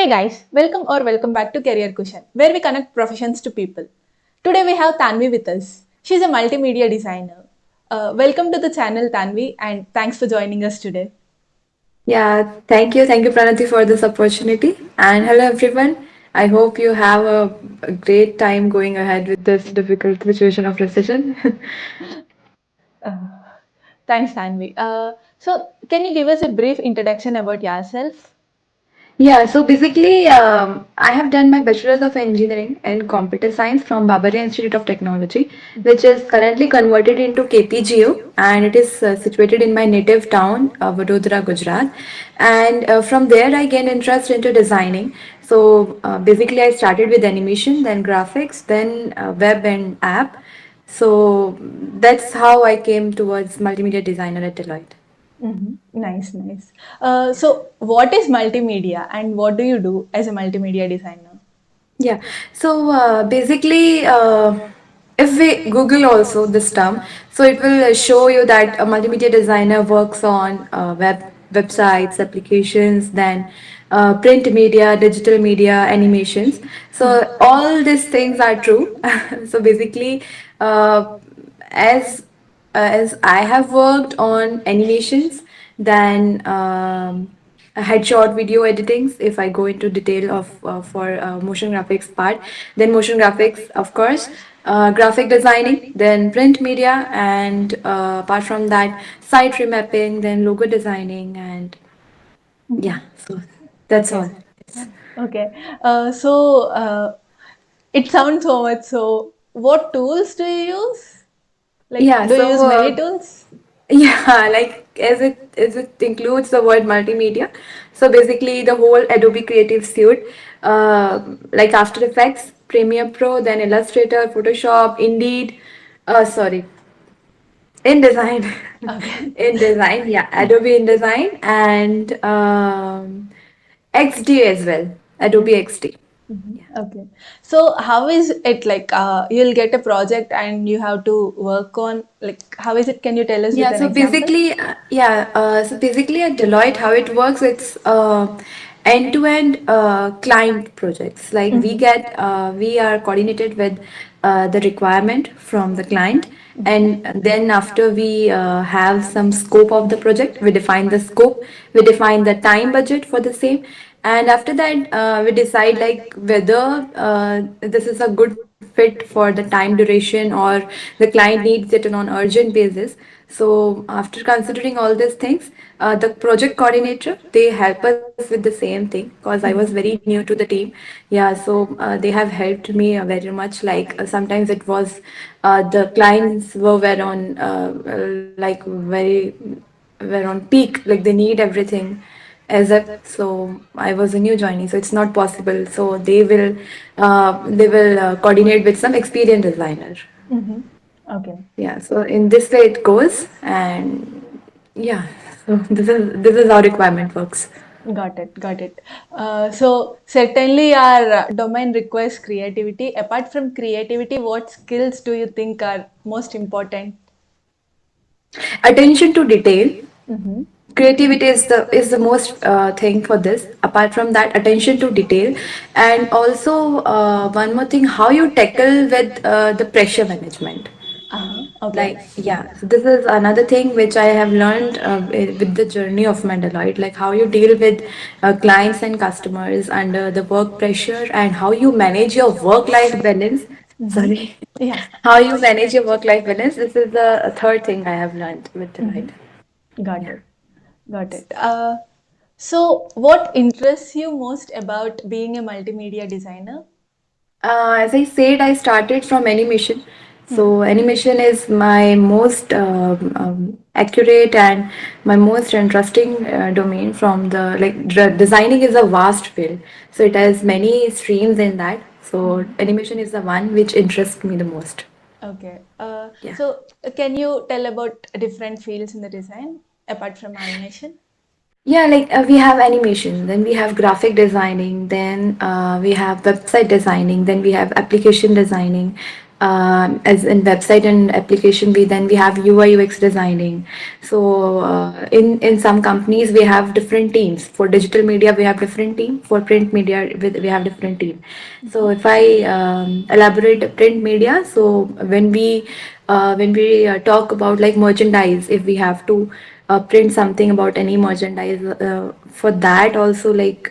Welcome back to Career Cushion, where we connect professions to people. Today we have Tanvi with us. She's a multimedia designer. Welcome to the channel, Tanvi, and thanks for joining us today. Yeah, thank you. Thank you, Pranati, for this opportunity. And hello, everyone. I hope you have a great time going ahead with this difficult situation of recession. Thanks, Tanvi. Can you give us a brief introduction about yourself? Yeah, so basically, I have done my Bachelor's of Engineering in Computer Science from Babaria Institute of Technology, which is currently converted into KPGU, and it is situated in my native town, Vadodara, Gujarat. And from there, I gained interest into designing. So basically, I started with animation, then graphics, then web and app. So that's how I came towards multimedia designer at Deloitte. Nice, nice. What is multimedia and what do you do as a multimedia designer? Yeah. So basically, if we Google also this term, so it will show you that a multimedia designer works on websites, applications, then print media, digital media, animations. So all these things are true. So basically, uh, as as I have worked on animations, then headshot video editings. If I go into detail of for motion graphics part, then motion graphics, of course, graphic designing, then print media, and apart from that, site remapping, then logo designing, and yeah. So that's Okay. all. Okay. So it sounds so much. So, what tools do you use? Like, Yeah. do you use So. many tools? Yeah, like as it includes the word multimedia. So basically, the whole Adobe Creative Suite, like After Effects, Premiere Pro, then Illustrator, Photoshop, Indeed, sorry, InDesign, Okay. InDesign, yeah, Adobe InDesign, and XD as well, Adobe XD. Okay. So, how is it like? You'll get a project and you have to work on, like, how is it? Can you tell us with Yeah, an so example? basically, so basically at Deloitte, how it works, it's end-to-end client projects. Like we are coordinated with the requirement from the client, and then after we have some scope of the project, we define the scope, we define the time budget for the same, and after that we decide like whether this is a good fit for the time duration or the client needs it on urgent basis. So after considering all these things, the project coordinator, they help us with the same thing because I was very new to the team. Yeah, so they have helped me very much. Like sometimes it was the clients were on like were on peak, like they need everything as a, so I was a new joinee, so it's not possible. So they will coordinate with some experienced designer. Okay. Yeah, so in this way it goes, and yeah, so this is how requirement works. Got it. Got it. Certainly, our domain requires creativity. Apart from creativity, what skills do you think are most important? Attention to detail. Creativity is the most thing for this. Apart from that, attention to detail, and also one more thing, how you tackle with the pressure management. Okay. Like yeah, so this is another thing which I have learned with the journey of Mandaloid, like how you deal with clients and customers under the work pressure, and how you manage your work life balance. Sorry, Yeah. how you manage your work life balance. This is the third thing I have learned with Deloitte. Got Yeah. it. Got it. What interests you most about being a multimedia designer? As I said, I started from animation. So animation is my most accurate and my most interesting domain. From the like designing is a vast field, so it has many streams in that. So animation is the one which interests me the most. Okay. Yeah. Can you tell about different fields in the design apart from animation? Yeah, like we have animation, then we have graphic designing, then we have website designing, then we have application designing, As in website and application, we have UI UX designing. So in some companies we have different teams. For digital media we have different team. For print media we have different team. So if I elaborate print media, so when we talk about like merchandise, if we have to print something about any merchandise, for that also like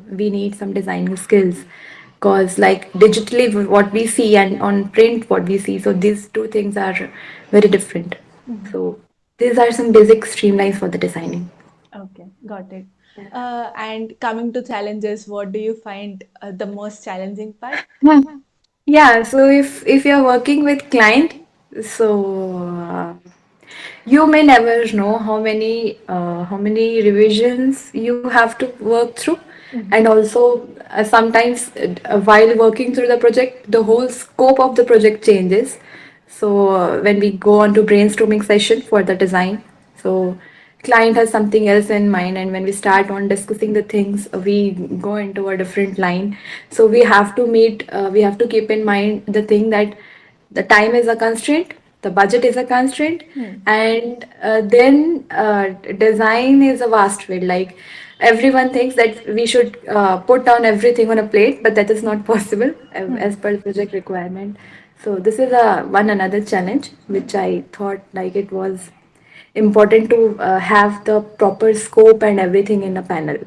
we need some designing skills, because like digitally what we see and on print what we see, so these two things are very different. So these are some basic streamlines for the designing. Okay, got it. And coming to challenges, what do you find the most challenging part? Hmm. Yeah, so if you're working with client, so you may never know how many revisions you have to work through. And also sometimes while working through the project, the whole scope of the project changes. So when we go on to brainstorming session for the design, so client has something else in mind, and when we start on discussing the things, we go into a different line. So we have to keep in mind the thing that the time is a constraint, the budget is a constraint, and then design is a vast field. Like everyone thinks that we should put down everything on a plate, but that is not possible as per the project requirement. So this is a one another challenge which I thought like it was important to have the proper scope and everything in a panel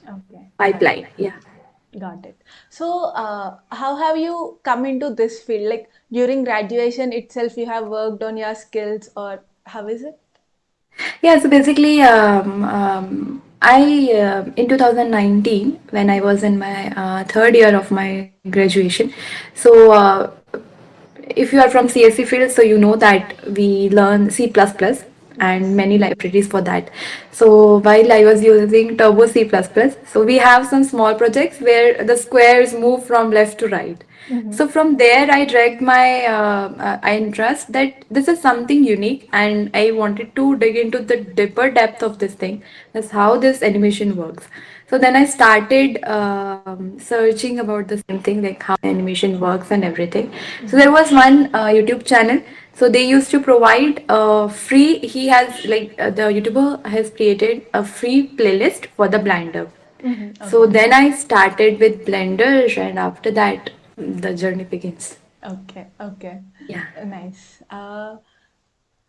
Okay, got it. pipeline. Yeah. Got it. So, how have you come into this field? Like during graduation itself, you have worked on your skills, or how is it? Yeah, so basically, I in 2019, when I was in my third year of my graduation, so if you are from CSC field, so you know that we learn C++ and Yes. many libraries for that. So while I was using Turbo C++, so we have some small projects where the squares move from left to right. Mm-hmm. So from there, I dragged my interest that this is something unique, and I wanted to dig into the deeper depth of this thing. That's how this animation works. So then I started searching about the same thing, like how animation works and everything. So there was one YouTube channel. So they used to provide free. He has like the YouTuber has created a free playlist for the Blender. Mm-hmm. So Okay. then I started with Blender, and after that, the journey begins. Okay. Okay. Yeah. Nice.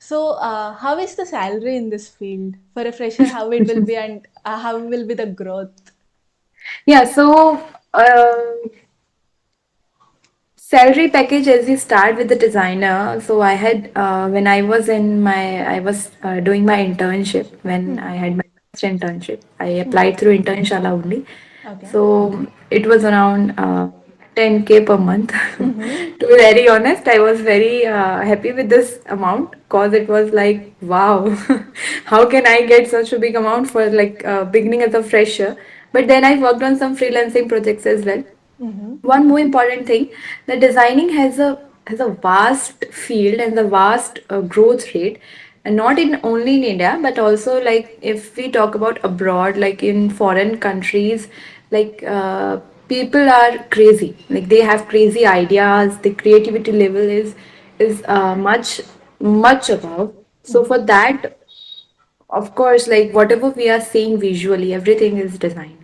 So, how is the salary in this field for a fresher? How it will be, and how will be the growth? Yeah, so salary package, as we start with the designer. So I had when I was doing my internship, when I had my first internship, I applied through Internshala only. Okay. So it was around 10K per month. Mm-hmm. To be very honest, I was very happy with this amount, because it was like, wow, how can I get such a big amount for like beginning as a fresher? But then I worked on some freelancing projects as well. Mm-hmm. One more important thing, the designing has a vast field and a vast growth rate, and not in only in India, but also like if we talk about abroad, like in foreign countries, like people are crazy, like they have crazy ideas, the creativity level is much above. So for that, of course, like whatever we are seeing visually, everything is design.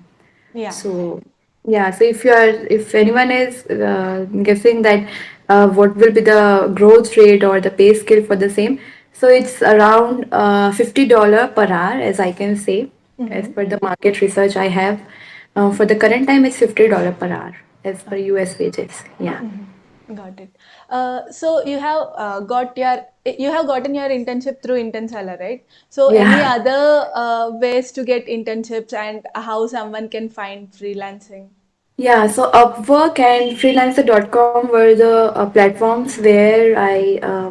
Yeah. So yeah, so if anyone is guessing that what will be the growth rate or the pay scale for the same, so it's around $50 per hour, as I can say, as Mm-hmm. per the market research I have. For the current time, it's $50 per hour as per US wages. Yeah. Mm-hmm. Got it. So you have you have gotten your internship through Internsala, right? So any Yeah. other ways to get internships and how someone can find freelancing? Yeah, so Upwork and freelancer.com were the platforms where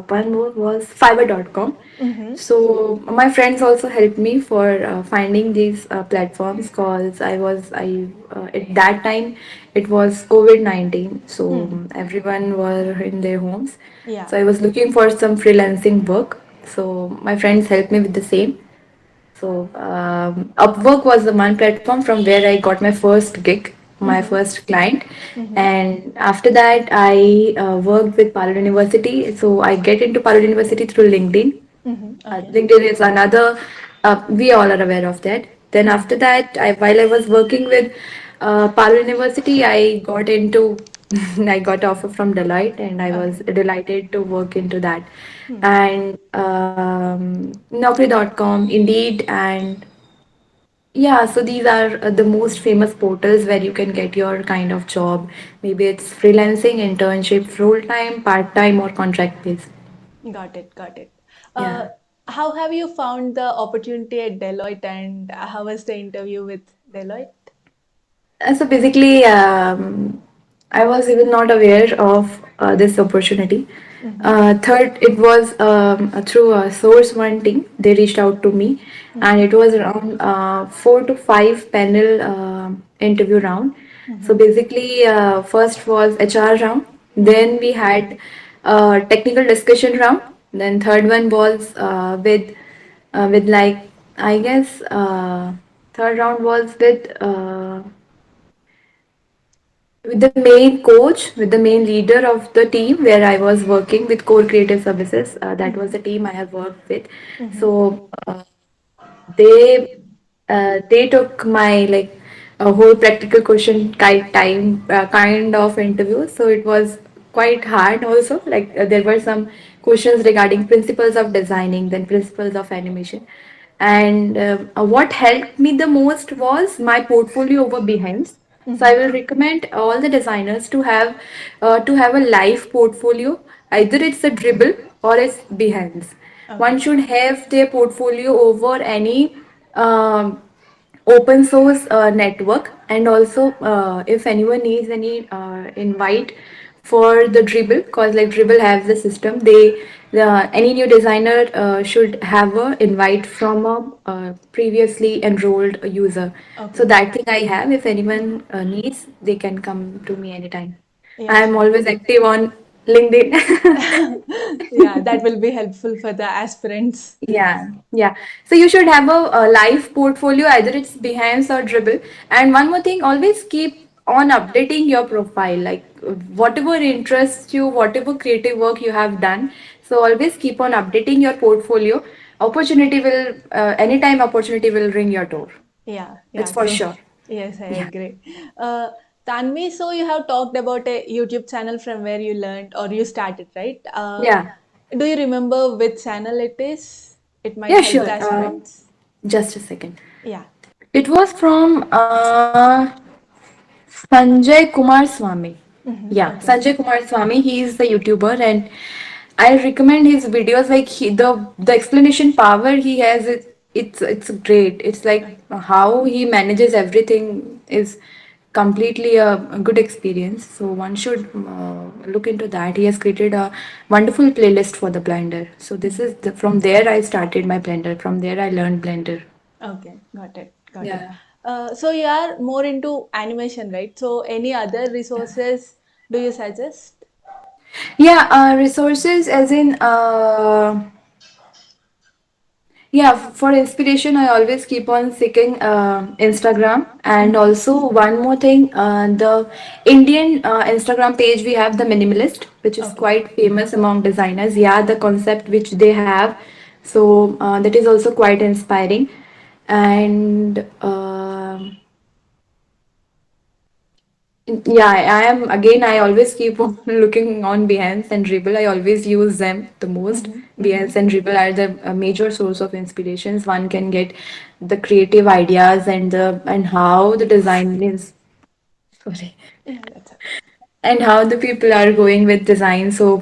one more was fiverr.com. Mm-hmm. So my friends also helped me for finding these platforms, because at that time it was COVID-19, so Hmm. everyone were in their homes. Yeah. So I was looking for some freelancing work. So my friends helped me with the same. So Upwork was the one platform from where I got my first gig. my Mm-hmm. first client. Mm-hmm. And after that, I worked with Palo University. So I get into Palo University through LinkedIn. Mm-hmm. Okay. LinkedIn is another, we all are aware of that. Then Yeah. after that, while I was working with Palo University, I got into, I got offer from Deloitte, and I was Okay. delighted to work into that. Hmm. And Naukri.com, Indeed, and yeah, so these are the most famous portals where you can get your kind of job. Maybe it's freelancing, internship, full time, part time, or contract based. Got it. Got it. Uh, Yeah. how have you found the opportunity at Deloitte, and how was the interview with Deloitte? So basically, I was even not aware of this opportunity. Mm-hmm. Third, it was through a Source One team. They reached out to me, and Mm-hmm. it was around 4 to 5 panel interview round. So Mm-hmm. basically, first was HR round. Mm-hmm. Then we had technical discussion round. Then third one was with like I guess third round was with the main coach, with the main leader of the team where I was working with Core Creative Services. That was Mm-hmm. the team I have worked with. Mm-hmm. So they they took my like a whole practical question kind of interview. So it was quite hard also. Like there were some questions regarding principles of designing, then principles of animation. And what helped me the most was my portfolio over Behance. So I Mm-hmm. will recommend all the designers to have a live portfolio. Either Mm-hmm. it's a Dribble or it's Behance. One Okay. should have their portfolio over any um, open source network, and also if anyone needs any invite for the Dribble, because like Dribble has the system, any new designer should have a invite from a previously enrolled user. So Okay. that thing I have. If Mm-hmm. anyone needs, they can come to me anytime. Yeah, I am sure. always active on LinkedIn. Yeah, that will be helpful for the aspirants. Yeah, yeah. So you should have a live portfolio, either it's Behance or Dribble. And one more thing, always keep on updating your profile, like whatever interests you, whatever creative work you have done. So always keep on updating your portfolio. Anytime opportunity will ring your door. Yeah, That's yeah, for true. sure. Yes, I Yeah. agree. Uh, Tanvi, so you have talked about a YouTube channel from where you learned or you started, right? Yeah. Do you remember which channel it is? It might Yeah, help sure. the aspirants. Just a second. Yeah. It was from Sanjay Kumar Swami. Mm-hmm. Yeah, Okay. Sanjay Kumar Swami. He is the YouTuber, and I recommend his videos. Like the explanation power he has, it's great. It's like Okay. how he manages everything is completely a good experience. So one should look into that. He has created a wonderful playlist for the Blender. So this is from there I started my Blender. From there I learned Blender. Okay, got it, got it. Yeah. So you are more into animation, right? So any other resources do you suggest? Yeah, resources as in yeah, for inspiration, I always keep on seeking Instagram. And Mm-hmm. also, one more thing, the Indian Instagram page, we have the Minimalist, which is Okay. quite famous among designers. Yeah, the concept which they have. So, that is also quite inspiring. And yeah, I am again. I always keep on looking on Behance and Dribble. I always use them the most. Mm-hmm. Mm-hmm. Behance and Dribble are the major source of inspirations. One can get the creative ideas and how the design is. Sorry, Yeah, that's okay. and how the people are going with design. So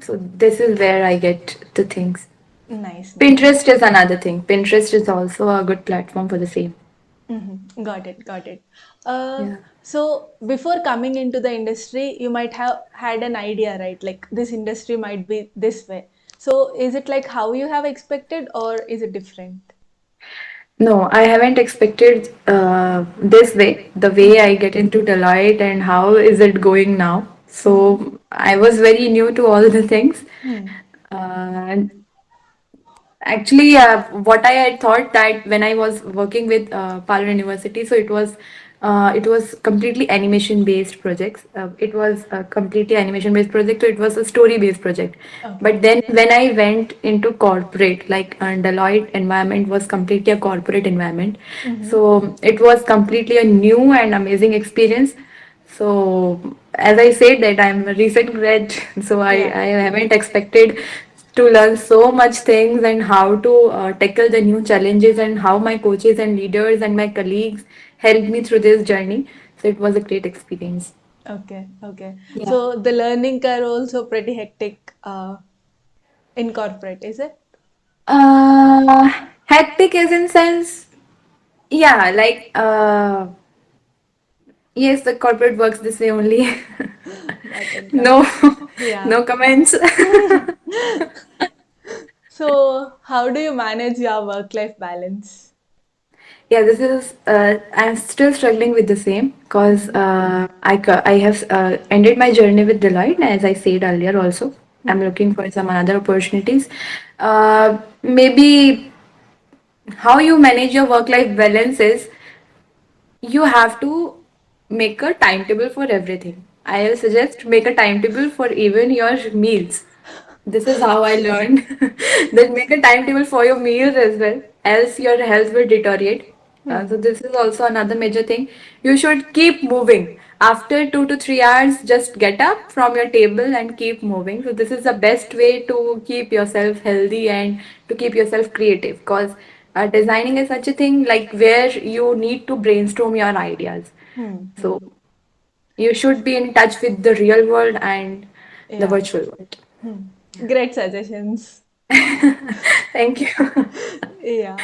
this is where I get the things. Nice, nice. Pinterest is another thing. Pinterest is also a good platform for the same. Mm-hmm. Got it, got it. Uh, Yeah. so before coming into the industry, you might have had an idea, right? Like this industry might be this way. So is it like how you have expected, or is it different? No, I haven't expected this way, the way I Mm-hmm. get into Deloitte and how is it going now. Mm-hmm. So I was very new to all the things. Hmm. And actually, what I had thought that when I was working with Palo University, so it was It was completely animation based projects. It was a completely animation based project, so it was a story based project. Okay. But then when I went into corporate, like Deloitte environment was completely a corporate environment. Mm-hmm. So it was completely a new and amazing experience. So as I said that I'm a recent grad, so Yeah. I haven't expected to learn so much things and how to tackle the new challenges and how my coaches and leaders and my colleagues helped me through this journey. So it was a great experience. Okay. Okay. Yeah. So the learning curve also pretty hectic in corporate, is it? Hectic is in sense, yeah, like yes, the corporate works this way only. Nothing No, comes. Yeah. no comments. So how do you manage your work-life balance? Yeah, this is. I'm still struggling with the same because Mm-hmm. I have ended my journey with Deloitte, as I said earlier. Also, I'm Hmm. looking for some other opportunities. Maybe how you manage your work-life balance is you have to make a timetable for everything. I will suggest make a timetable for even your meals. This is how I learned. Then make a timetable for your meals as well, else your health will deteriorate. So Hmm. this is also another major thing. You should keep moving. After 2 to 3 hours, just get up from your table and keep moving. So this is the best way to keep yourself healthy and to keep yourself creative. Because designing is such a thing like where you need to brainstorm your ideas. Hmm. So Hmm. you should be in touch with the real world and the Yeah. virtual world. Hmm. Great suggestions. Thank you. Yeah.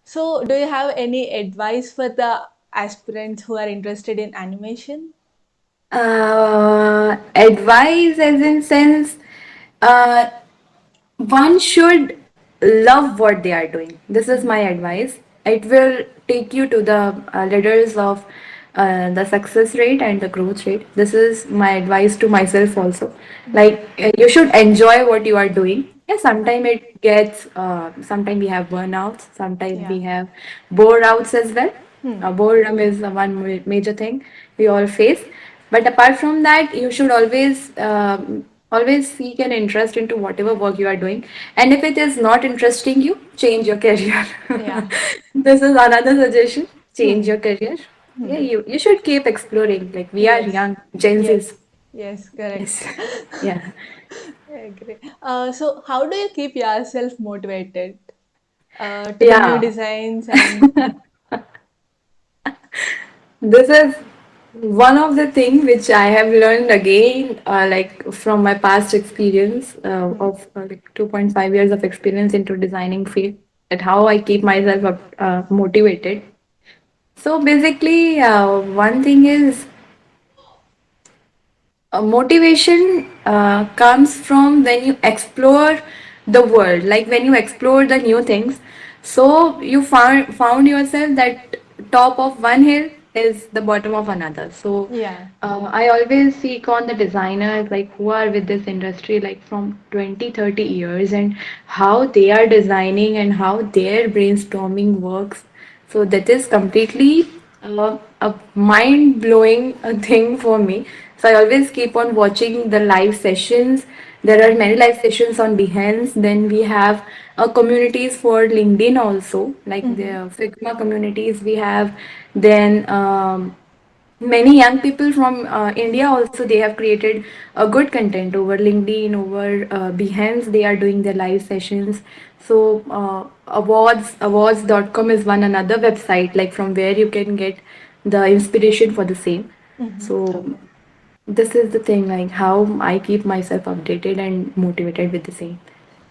So do you have any advice for the aspirants who are interested in animation? Advice as in sense, uh, one should love what they are doing. This is my advice. It will take you to the ladders of the success rate and the growth rate. This is my advice to myself also. Like you should enjoy what you are doing. Yeah, sometimes it gets. Sometimes we have burnouts. Sometimes Yeah. we have bore outs as well. Hmm. Boredom is the one major thing we all face. But apart from that, you should always seek an interest into whatever work you are doing. And if it is not interesting you, change your career. Yeah. This is another suggestion. Change Hmm. your career. Yeah, Hmm. you should keep exploring. Like we are Yes. young, Gen Zs. Yes. Yes. Correct. Yes. Yeah. I agree. So how do you keep yourself motivated to the new Yeah. designs and This is one of the thing which I have learned again, like from my past experience Hmm. of like 2.5 years of experience into designing field, that how I keep myself motivated. So basically, one thing is motivation comes from when you explore the world, like when you explore the new things. So you found yourself that top of one hill is the bottom of another. So yeah. I always seek on the designers like who are with this industry like from 20-30 years and how they are designing and how their brainstorming works. So that is completely a mind blowing thing for me. So I always keep on watching the live sessions. There are many live sessions on Behance. Then we have communities for LinkedIn also, like Mm-hmm. the Figma communities we have. Then many young people from India also they have created a good content over LinkedIn, over Behance. They are doing their live sessions. So awards.com is one another website like from where you can get the inspiration for the same. Mm-hmm. So Okay. this is the thing like how I keep myself updated and motivated with the same.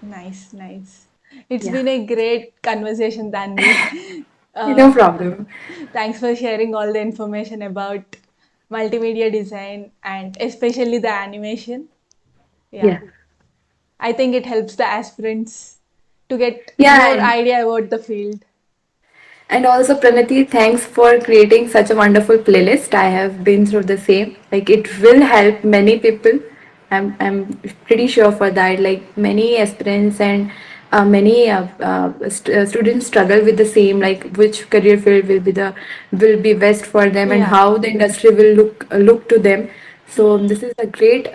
Nice, nice. It's Yeah, been a great conversation, Tanvi. no Uh, problem. thanks for sharing all the information about multimedia design and especially the animation. Yeah, Yeah. I think it helps the aspirants to get Yeah, more and idea about the field. also, Pranati, thanks for creating such a wonderful playlist. I have been through the same. Like it will help many people. I'm pretty sure for that. Like many aspirants and many students struggle with the same, like which career field will be best for them, and Yeah. how the industry will look to them. So this is a great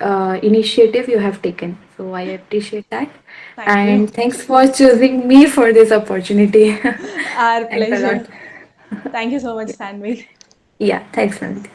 initiative you have taken. So I appreciate that, Thank you. and thanks for choosing me for this opportunity. Our Thanks a pleasure. lot. Thank you so much, Tanvi. Yeah, thanks, Nandita.